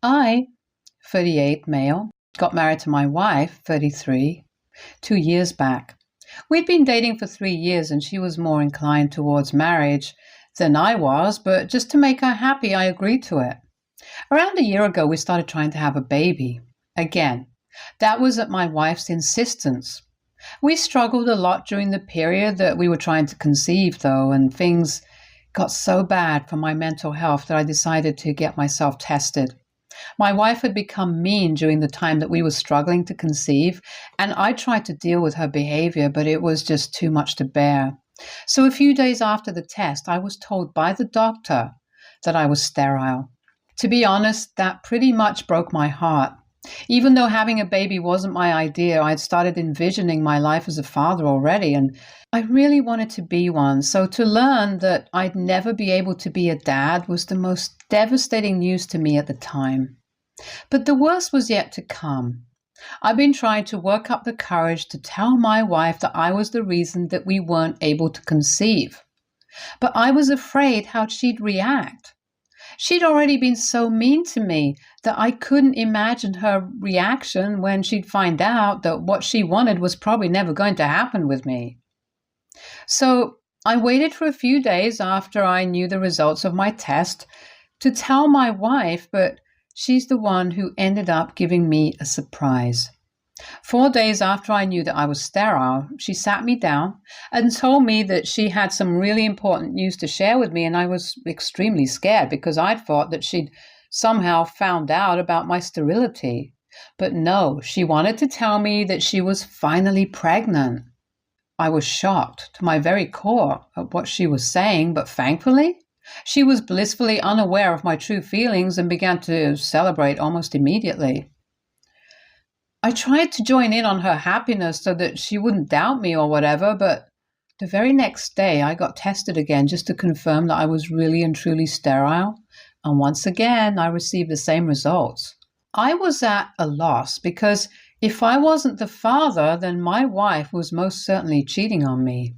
I, 38, male, got married to my wife, 33, 2 years back. We'd been dating for 3 years and she was more inclined towards marriage than I was, but just to make her happy, I agreed to it. Around a year ago, we started trying to have a baby. Again, that was at my wife's insistence. We struggled a lot during the period that we were trying to conceive, though, and things got so bad for my mental health that I decided to get myself tested. My wife had become mean during the time that we were struggling to conceive, and I tried to deal with her behavior, but it was just too much to bear. So a few days after the test, I was told by the doctor that I was sterile. To be honest, that pretty much broke my heart. Even though having a baby wasn't my idea, I had started envisioning my life as a father already, and I really wanted to be one. So to learn that I'd never be able to be a dad was the most devastating news to me at the time. But the worst was yet to come. I've been trying to work up the courage to tell my wife that I was the reason that we weren't able to conceive. But I was afraid how she'd react. She'd already been so mean to me that I couldn't imagine her reaction when she'd find out that what she wanted was probably never going to happen with me. So I waited for a few days after I knew the results of my test to tell my wife, but she's the one who ended up giving me a surprise. 4 days after I knew that I was sterile, she sat me down and told me that she had some really important news to share with me, and I was extremely scared because I'd thought that she'd somehow found out about my sterility. But no, she wanted to tell me that she was finally pregnant. I was shocked to my very core at what she was saying, but thankfully, she was blissfully unaware of my true feelings and began to celebrate almost immediately. I tried to join in on her happiness so that she wouldn't doubt me or whatever, but the very next day I got tested again just to confirm that I was really and truly sterile, and once again I received the same results. I was at a loss because if I wasn't the father, then my wife was most certainly cheating on me.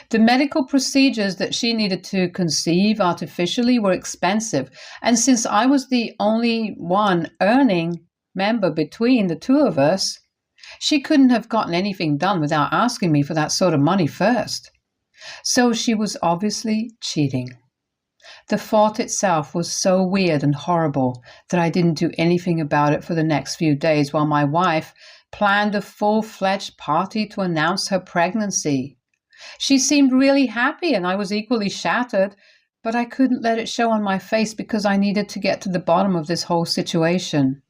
The medical procedures that she needed to conceive artificially were expensive, and since I was the only one earning member between the two of us, she couldn't have gotten anything done without asking me for that sort of money first. So she was obviously cheating. The thought itself was so weird and horrible that I didn't do anything about it for the next few days while my wife planned a full-fledged party to announce her pregnancy. She seemed really happy and I was equally shattered, but I couldn't let it show on my face because I needed to get to the bottom of this whole situation.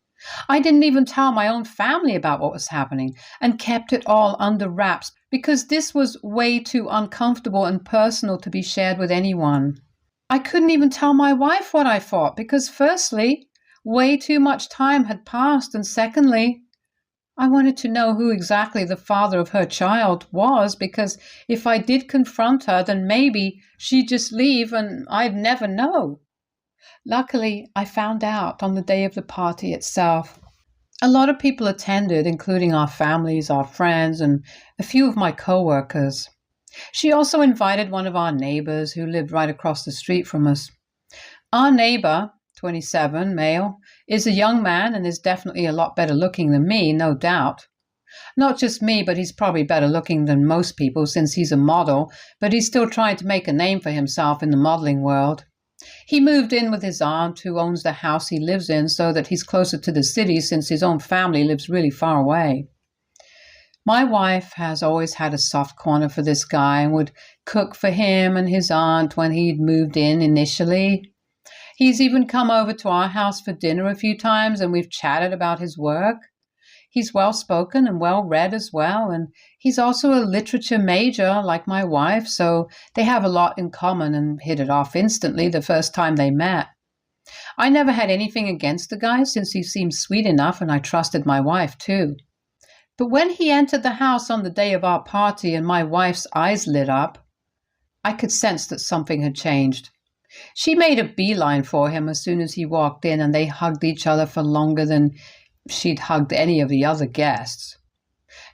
I didn't even tell my own family about what was happening and kept it all under wraps because this was way too uncomfortable and personal to be shared with anyone. I couldn't even tell my wife what I thought because firstly, way too much time had passed, and secondly, I wanted to know who exactly the father of her child was because if I did confront her, then maybe she'd just leave and I'd never know. Luckily, I found out on the day of the party itself. A lot of people attended, including our families, our friends, and a few of my co-workers. She also invited one of our neighbors who lived right across the street from us. Our neighbor, 27, male, is a young man and is definitely a lot better looking than me, no doubt. Not just me, but he's probably better looking than most people since he's a model, but he's still trying to make a name for himself in the modeling world. He moved in with his aunt who owns the house he lives in so that he's closer to the city since his own family lives really far away. My wife has always had a soft corner for this guy and would cook for him and his aunt when he'd moved in initially. He's even come over to our house for dinner a few times and we've chatted about his work. He's well-spoken and well-read as well, and he's also a literature major like my wife, so they have a lot in common and hit it off instantly the first time they met. I never had anything against the guy since he seemed sweet enough and I trusted my wife too. But when he entered the house on the day of our party and my wife's eyes lit up, I could sense that something had changed. She made a beeline for him as soon as he walked in and they hugged each other for longer than she'd hugged any of the other guests.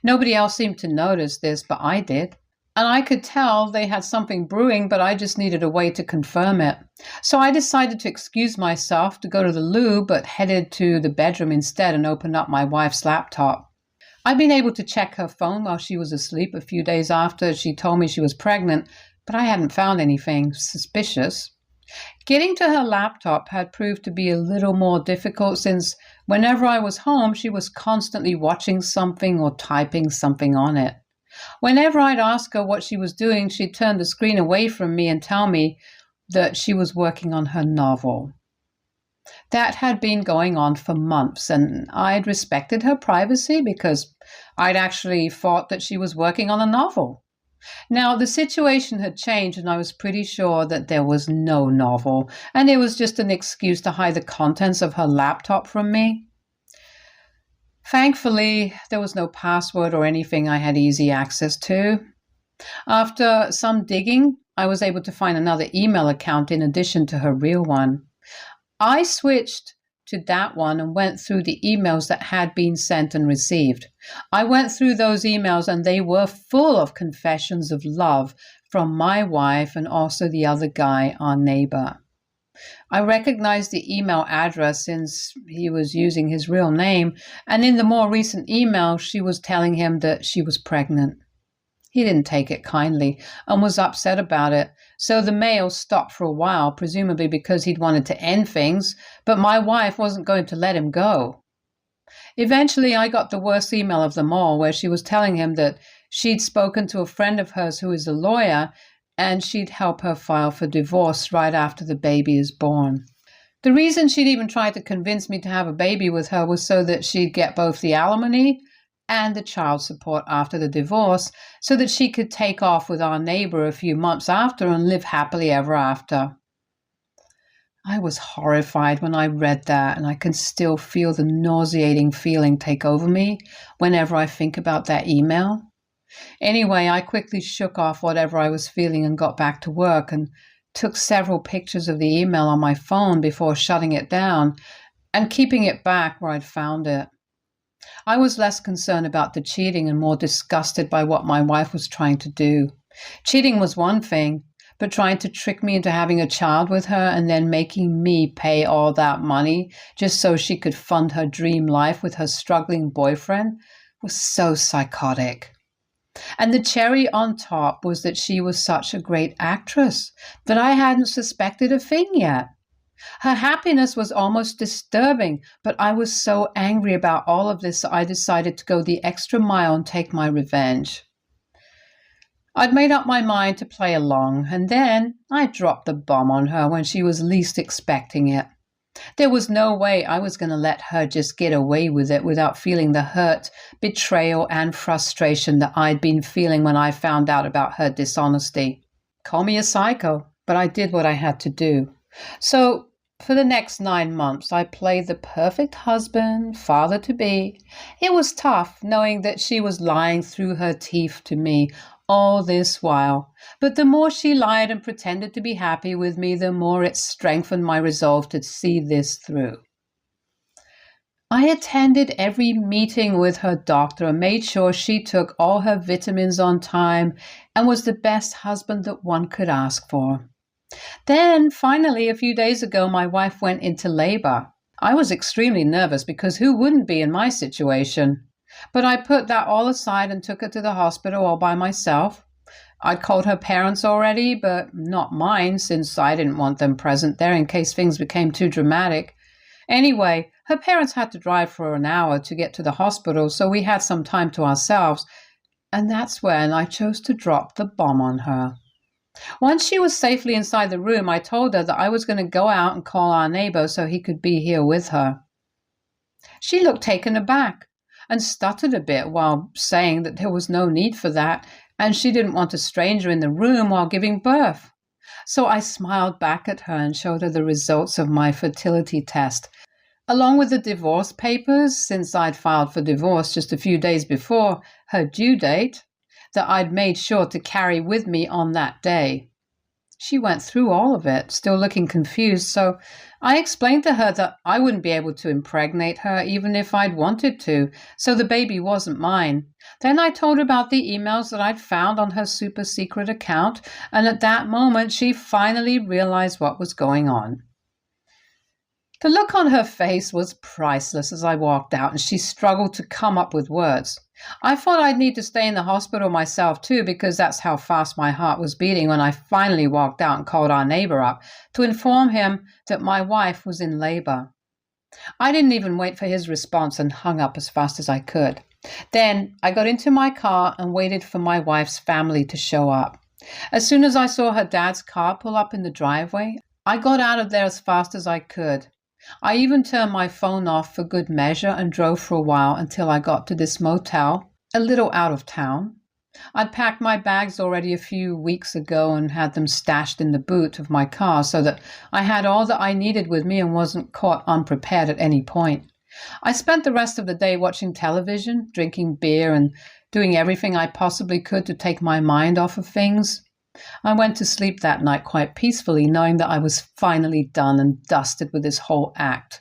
Nobody else seemed to notice this, but I did. And I could tell they had something brewing, but I just needed a way to confirm it. So I decided to excuse myself to go to the loo, but headed to the bedroom instead and opened up my wife's laptop. I'd been able to check her phone while she was asleep a few days after she told me she was pregnant, but I hadn't found anything suspicious. Getting to her laptop had proved to be a little more difficult since whenever I was home, she was constantly watching something or typing something on it. Whenever I'd ask her what she was doing, she'd turn the screen away from me and tell me that she was working on her novel. That had been going on for months, and I'd respected her privacy because I'd actually thought that she was working on a novel. Now, the situation had changed, and I was pretty sure that there was no novel, and it was just an excuse to hide the contents of her laptop from me. Thankfully, there was no password or anything I had easy access to. After some digging, I was able to find another email account in addition to her real one. I switched to that one and went through the emails that had been sent and received. I went through those emails and they were full of confessions of love from my wife and also the other guy, our neighbor. I recognized the email address since he was using his real name, and in the more recent email, she was telling him that she was pregnant. He didn't take it kindly and was upset about it, so the mail stopped for a while, presumably because he'd wanted to end things, but my wife wasn't going to let him go. Eventually, I got the worst email of them all, where she was telling him that she'd spoken to a friend of hers who is a lawyer, and she'd help her file for divorce right after the baby is born. The reason she'd even tried to convince me to have a baby with her was so that she'd get both the alimony and the child support after the divorce, so that she could take off with our neighbor a few months after and live happily ever after. I was horrified when I read that, and I can still feel the nauseating feeling take over me whenever I think about that email. Anyway, I quickly shook off whatever I was feeling and got back to work and took several pictures of the email on my phone before shutting it down and keeping it back where I'd found it. I was less concerned about the cheating and more disgusted by what my wife was trying to do. Cheating was one thing, but trying to trick me into having a child with her and then making me pay all that money just so she could fund her dream life with her struggling boyfriend was so psychotic. And the cherry on top was that she was such a great actress that I hadn't suspected a thing yet. Her happiness was almost disturbing, but I was so angry about all of this that I decided to go the extra mile and take my revenge. I'd made up my mind to play along, and then I dropped the bomb on her when she was least expecting it. There was no way I was going to let her just get away with it without feeling the hurt, betrayal, and frustration that I'd been feeling when I found out about her dishonesty. Call me a psycho, but I did what I had to do. So, for the next 9 months, I played the perfect husband, father-to-be. It was tough knowing that she was lying through her teeth to me all this while, but the more she lied and pretended to be happy with me, the more it strengthened my resolve to see this through. I attended every meeting with her doctor and made sure she took all her vitamins on time and was the best husband that one could ask for. Then, finally, a few days ago, my wife went into labor. I was extremely nervous because who wouldn't be in my situation? But I put that all aside and took her to the hospital all by myself. I'd called her parents already, but not mine, since I didn't want them present there in case things became too dramatic. Anyway, her parents had to drive for an hour to get to the hospital, so we had some time to ourselves, and that's when I chose to drop the bomb on her. Once she was safely inside the room, I told her that I was going to go out and call our neighbor so he could be here with her. She looked taken aback and stuttered a bit while saying that there was no need for that, and she didn't want a stranger in the room while giving birth. So I smiled back at her and showed her the results of my fertility test, along with the divorce papers, since I'd filed for divorce just a few days before her due date, that I'd made sure to carry with me on that day. She went through all of it, still looking confused, so I explained to her that I wouldn't be able to impregnate her even if I'd wanted to, so the baby wasn't mine. Then I told her about the emails that I'd found on her super secret account, and at that moment she finally realized what was going on. The look on her face was priceless as I walked out, and she struggled to come up with words. I thought I'd need to stay in the hospital myself too, because that's how fast my heart was beating when I finally walked out and called our neighbor up to inform him that my wife was in labor. I didn't even wait for his response and hung up as fast as I could. Then I got into my car and waited for my wife's family to show up. As soon as I saw her dad's car pull up in the driveway, I got out of there as fast as I could. I even turned my phone off for good measure and drove for a while until I got to this motel, a little out of town. I'd packed my bags already a few weeks ago and had them stashed in the boot of my car so that I had all that I needed with me and wasn't caught unprepared at any point. I spent the rest of the day watching television, drinking beer, and doing everything I possibly could to take my mind off of things. I went to sleep that night quite peacefully, knowing that I was finally done and dusted with this whole act.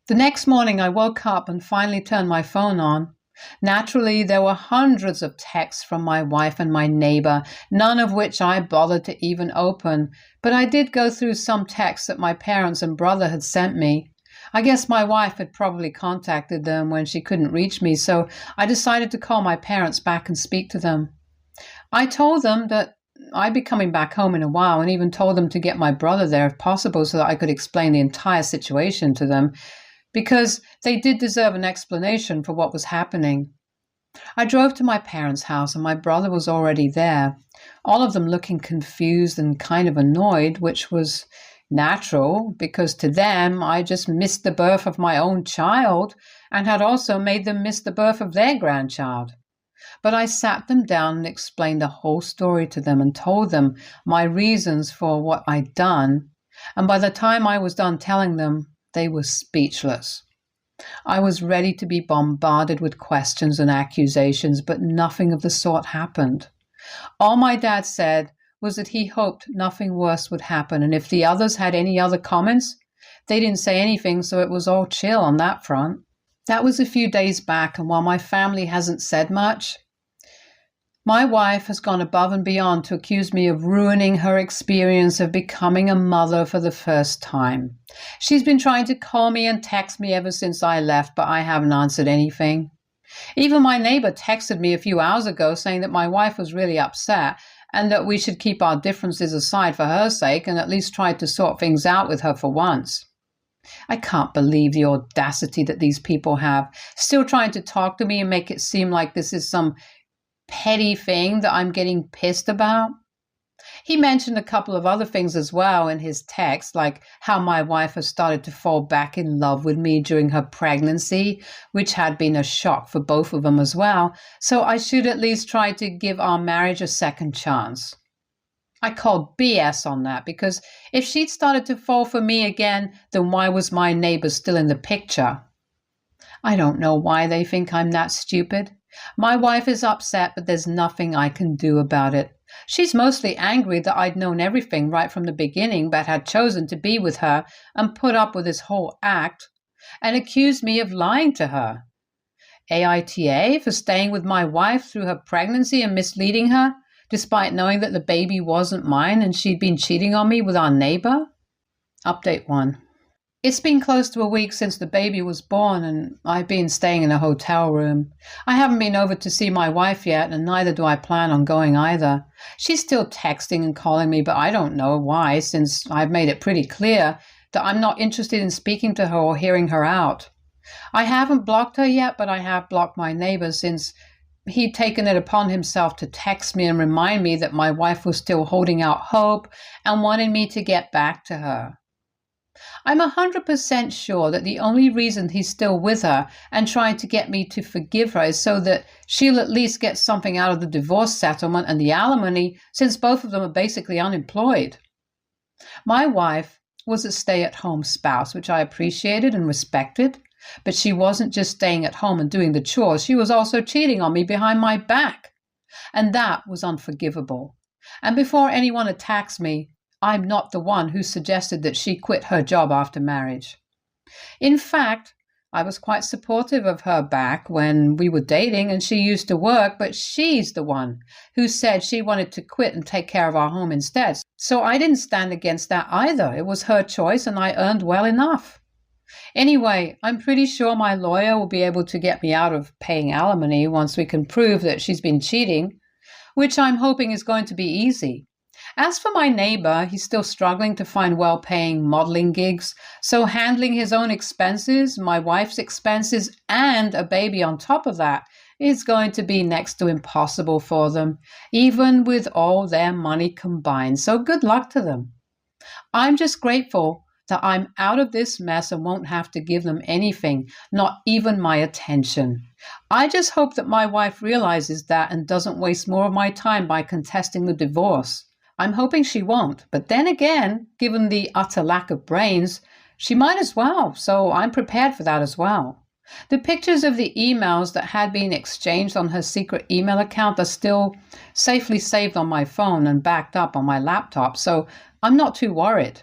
The next morning I woke up and finally turned my phone on. Naturally, there were hundreds of texts from my wife and my neighbor, none of which I bothered to even open, but I did go through some texts that my parents and brother had sent me. I guess my wife had probably contacted them when she couldn't reach me, so I decided to call my parents back and speak to them. I told them that I'd be coming back home in a while, and even told them to get my brother there if possible so that I could explain the entire situation to them, because they did deserve an explanation for what was happening. I drove to my parents' house, and my brother was already there, all of them looking confused and kind of annoyed, which was natural, because to them I just missed the birth of my own child and had also made them miss the birth of their grandchild. But I sat them down and explained the whole story to them and told them my reasons for what I'd done, and by the time I was done telling them, they were speechless. I was ready to be bombarded with questions and accusations, but nothing of the sort happened. All my dad said was that he hoped nothing worse would happen, and if the others had any other comments, they didn't say anything, so it was all chill on that front. That was a few days back, and while my family hasn't said much, my wife has gone above and beyond to accuse me of ruining her experience of becoming a mother for the first time. She's been trying to call me and text me ever since I left, but I haven't answered anything. Even my neighbor texted me a few hours ago saying that my wife was really upset and that we should keep our differences aside for her sake and at least try to sort things out with her for once. I can't believe the audacity that these people have, still trying to talk to me and make it seem like this is some petty thing that I'm getting pissed about. He mentioned a couple of other things as well in his text, like how my wife has started to fall back in love with me during her pregnancy, which had been a shock for both of them as well, so I should at least try to give our marriage a second chance. I called BS on that, because if she'd started to fall for me again, then why was my neighbor still in the picture? I don't know why they think I'm that stupid. My wife is upset, but there's nothing I can do about it. She's mostly angry that I'd known everything right from the beginning, but had chosen to be with her and put up with this whole act, and accused me of lying to her. AITA for staying with my wife through her pregnancy and misleading her, despite knowing that the baby wasn't mine and she'd been cheating on me with our neighbor? Update 1. It's been close to a week since the baby was born, and I've been staying in a hotel room. I haven't been over to see my wife yet, and neither do I plan on going either. She's still texting and calling me, but I don't know why, since I've made it pretty clear that I'm not interested in speaking to her or hearing her out. I haven't blocked her yet, but I have blocked my neighbor, since he'd taken it upon himself to text me and remind me that my wife was still holding out hope and wanted me to get back to her. I'm 100% sure that the only reason he's still with her and trying to get me to forgive her is so that she'll at least get something out of the divorce settlement and the alimony, since both of them are basically unemployed. My wife was a stay-at-home spouse, which I appreciated and respected, but she wasn't just staying at home and doing the chores, she was also cheating on me behind my back. And that was unforgivable. And before anyone attacks me, I'm not the one who suggested that she quit her job after marriage. In fact, I was quite supportive of her back when we were dating and she used to work, but she's the one who said she wanted to quit and take care of our home instead. So I didn't stand against that either. It was her choice and I earned well enough. Anyway, I'm pretty sure my lawyer will be able to get me out of paying alimony once we can prove that she's been cheating, which I'm hoping is going to be easy. As for my neighbor, he's still struggling to find well-paying modeling gigs, so handling his own expenses, my wife's expenses, and a baby on top of that is going to be next to impossible for them, even with all their money combined. So good luck to them. I'm just grateful that I'm out of this mess and won't have to give them anything, not even my attention. I just hope that my wife realizes that and doesn't waste more of my time by contesting the divorce. I'm hoping she won't, but then again, given the utter lack of brains, she might as well, so I'm prepared for that as well. The pictures of the emails that had been exchanged on her secret email account are still safely saved on my phone and backed up on my laptop, so I'm not too worried.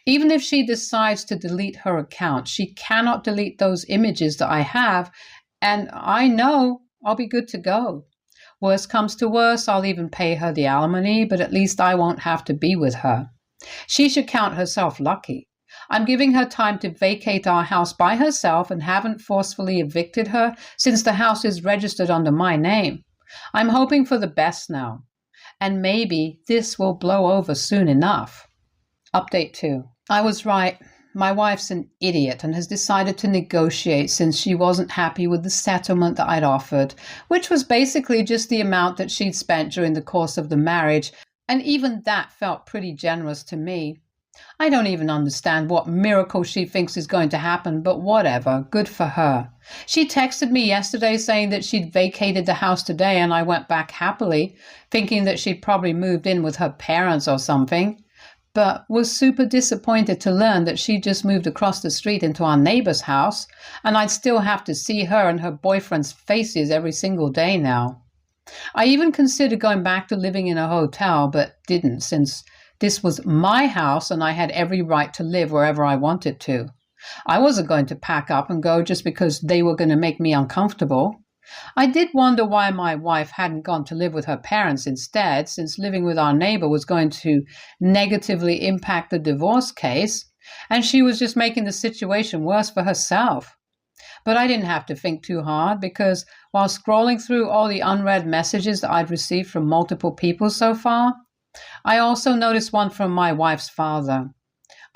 Even if she decides to delete her account, she cannot delete those images that I have, and I know I'll be good to go. Worst comes to worst, I'll even pay her the alimony, but at least I won't have to be with her. She should count herself lucky. I'm giving her time to vacate our house by herself and haven't forcefully evicted her since the house is registered under my name. I'm hoping for the best now, and maybe this will blow over soon enough. Update 2. I was right. My wife's an idiot and has decided to negotiate since she wasn't happy with the settlement that I'd offered, which was basically just the amount that she'd spent during the course of the marriage, and even that felt pretty generous to me. I don't even understand what miracle she thinks is going to happen, but whatever, good for her. She texted me yesterday saying that she'd vacated the house today, and I went back happily, thinking that she'd probably moved in with her parents or something, but was super disappointed to learn that she just moved across the street into our neighbor's house, and I'd still have to see her and her boyfriend's faces every single day now. I even considered going back to living in a hotel, but didn't, since this was my house and I had every right to live wherever I wanted to. I wasn't going to pack up and go just because they were going to make me uncomfortable. I did wonder why my wife hadn't gone to live with her parents instead, since living with our neighbor was going to negatively impact the divorce case, and she was just making the situation worse for herself. But I didn't have to think too hard, because while scrolling through all the unread messages that I'd received from multiple people so far, I also noticed one from my wife's father.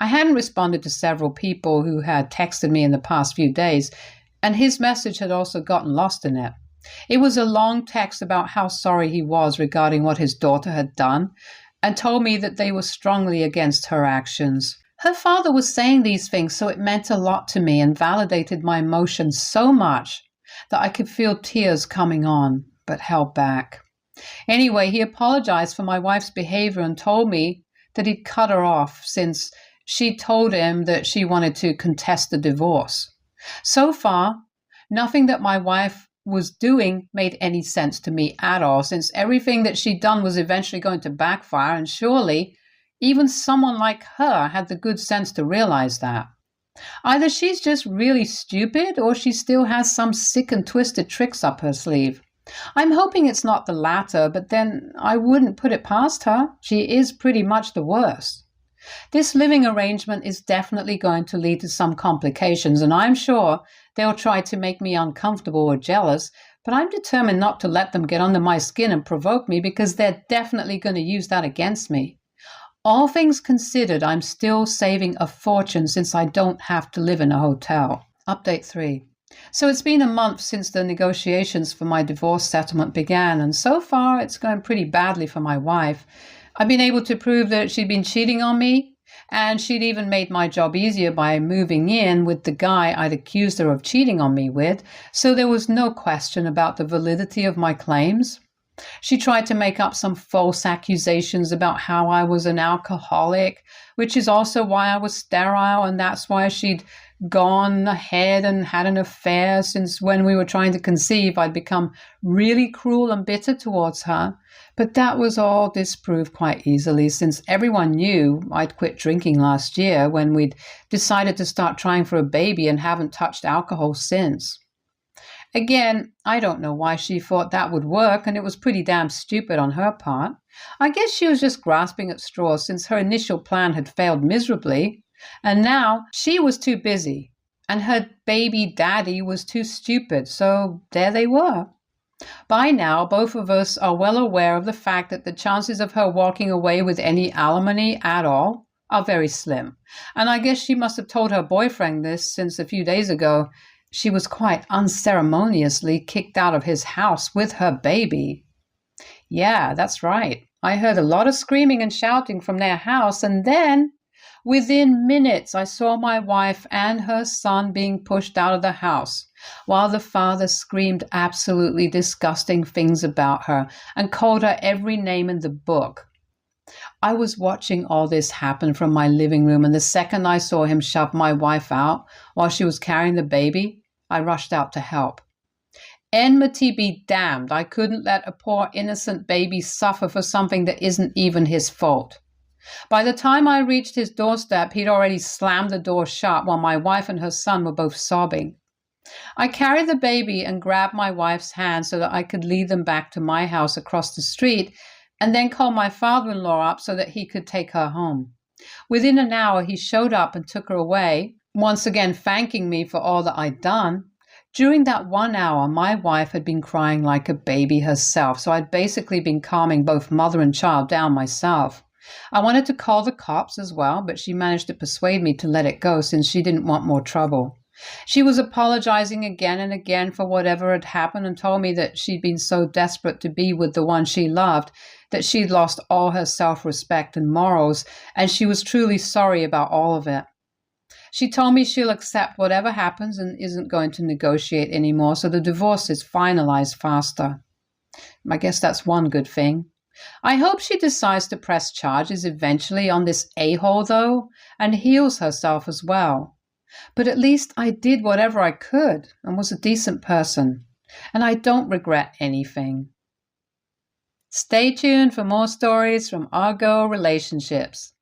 I hadn't responded to several people who had texted me in the past few days, and his message had also gotten lost in it. It was a long text about how sorry he was regarding what his daughter had done, and told me that they were strongly against her actions. Her father was saying these things, so it meant a lot to me and validated my emotions so much that I could feel tears coming on, but held back. Anyway, he apologized for my wife's behavior and told me that he'd cut her off since she told him that she wanted to contest the divorce. So far, nothing that my wife was doing made any sense to me at all, since everything that she'd done was eventually going to backfire, and surely even someone like her had the good sense to realize that. Either she's just really stupid, or she still has some sick and twisted tricks up her sleeve. I'm hoping it's not the latter, but then I wouldn't put it past her. She is pretty much the worst. This living arrangement is definitely going to lead to some complications, and I'm sure they'll try to make me uncomfortable or jealous, but I'm determined not to let them get under my skin and provoke me, because they're definitely going to use that against me. All things considered, I'm still saving a fortune since I don't have to live in a hotel. Update 3. So it's been a month since the negotiations for my divorce settlement began, and so far it's going pretty badly for my wife. I've been able to prove that she'd been cheating on me, and she'd even made my job easier by moving in with the guy I'd accused her of cheating on me with, so there was no question about the validity of my claims. She tried to make up some false accusations about how I was an alcoholic, which is also why I was sterile, and that's why she'd gone ahead and had an affair since when we were trying to conceive. I'd become really cruel and bitter towards her. But that was all disproved quite easily, since everyone knew I'd quit drinking last year when we'd decided to start trying for a baby and haven't touched alcohol since. Again, I don't know why she thought that would work, and it was pretty damn stupid on her part. I guess she was just grasping at straws since her initial plan had failed miserably, and now she was too busy, and her baby daddy was too stupid, so there they were. By now, both of us are well aware of the fact that the chances of her walking away with any alimony at all are very slim, and I guess she must have told her boyfriend this since a few days ago she was quite unceremoniously kicked out of his house with her baby. Yeah, that's right. I heard a lot of screaming and shouting from their house, and then, within minutes, I saw my wife and her son being pushed out of the house, while the father screamed absolutely disgusting things about her and called her every name in the book. I was watching all this happen from my living room, and the second I saw him shove my wife out while she was carrying the baby, I rushed out to help. Enmity be damned, I couldn't let a poor innocent baby suffer for something that isn't even his fault. By the time I reached his doorstep, he'd already slammed the door shut while my wife and her son were both sobbing. I carried the baby and grabbed my wife's hand so that I could lead them back to my house across the street, and then call my father-in-law up so that he could take her home. Within an hour, he showed up and took her away, once again thanking me for all that I'd done. During that 1 hour, my wife had been crying like a baby herself, so I'd basically been calming both mother and child down myself. I wanted to call the cops as well, but she managed to persuade me to let it go since she didn't want more trouble. She was apologizing again and again for whatever had happened and told me that she'd been so desperate to be with the one she loved that she'd lost all her self-respect and morals, and she was truly sorry about all of it. She told me she'll accept whatever happens and isn't going to negotiate anymore, so the divorce is finalized faster. I guess that's one good thing. I hope she decides to press charges eventually on this a-hole, though, and heals herself as well. But at least I did whatever I could and was a decent person, and I don't regret anything. Stay tuned for more stories from Our Girl Relationships.